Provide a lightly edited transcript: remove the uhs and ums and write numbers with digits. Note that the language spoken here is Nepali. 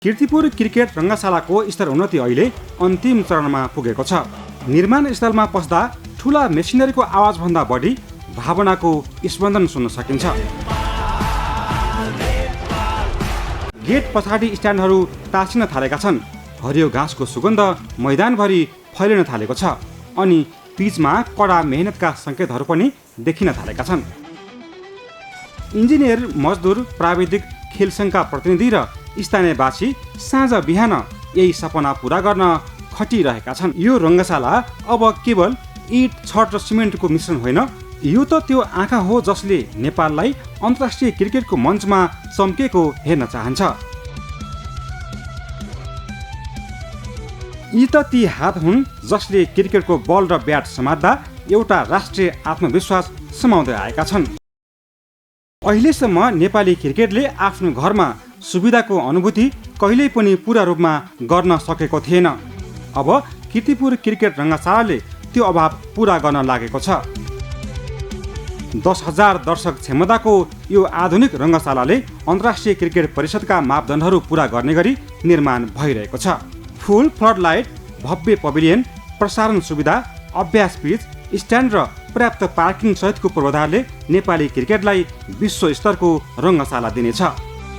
कीर्तिपुर क्रिकेट रङ्गशालाको स्तर उन्नति अहिले अन्तिम चरणमा पुगेको छ। निर्माण स्थलमा पस्दा ठूला मेसिनरीको आवाजभन्दा बढी भावनाको स्पन्दन सुन्न सकिन्छ। गेट पछाडि स्ट्यान्डहरू टाँसिन थालेका छन्। हरियो घाँसको सुगन्ध मैदानभरि फैलिन थालेको छ अनि पिचमा कडा मेहनतका सङ्केतहरू पनि देखिन थालेका छन्। इन्जिनियर, मजदुर, प्राविधिक, खेल सङ्घका प्रतिनिधि र स्थानीयवासी साँझ बिहान यही सपना पूरा गर्न खटिरहेका छन्। यो रङ्गशाला अब केवल इट, छड र सिमेन्टको मिश्रण होइन, यो त त्यो आँखा हो जसले नेपाललाई अन्तर्राष्ट्रिय क्रिकेटको मञ्चमा चम्केको हेर्न चाहन्छ। यी त ती हात हुन् जसले क्रिकेटको बल र ब्याट समात्दा एउटा राष्ट्रिय आत्मविश्वास समाउँदै आएका छन्। अहिलेसम्म नेपाली क्रिकेटले आफ्नो घरमा सुविधाको अनुभूति कहिल्यै पनि पूरा रूपमा गर्न सकेको थिएन। अब कीर्तिपुर क्रिकेट रङ्गशालाले त्यो अभाव पूरा गर्न लागेको छ। 10,000 दर्शक क्षमताको यो आधुनिक रङ्गशालाले अन्तर्राष्ट्रिय क्रिकेट परिषदका मापदण्डहरू पूरा गर्ने गरी निर्माण भइरहेको छ। फुल फ्लडलाइट, भव्य पभिलियन, प्रसारण सुविधा, अभ्यास पिच, स्ट्यान्ड र पर्याप्त पार्किङ सहितको पूर्वाधारले नेपाली क्रिकेटलाई विश्व स्तरको रङ्गशाला दिनेछ।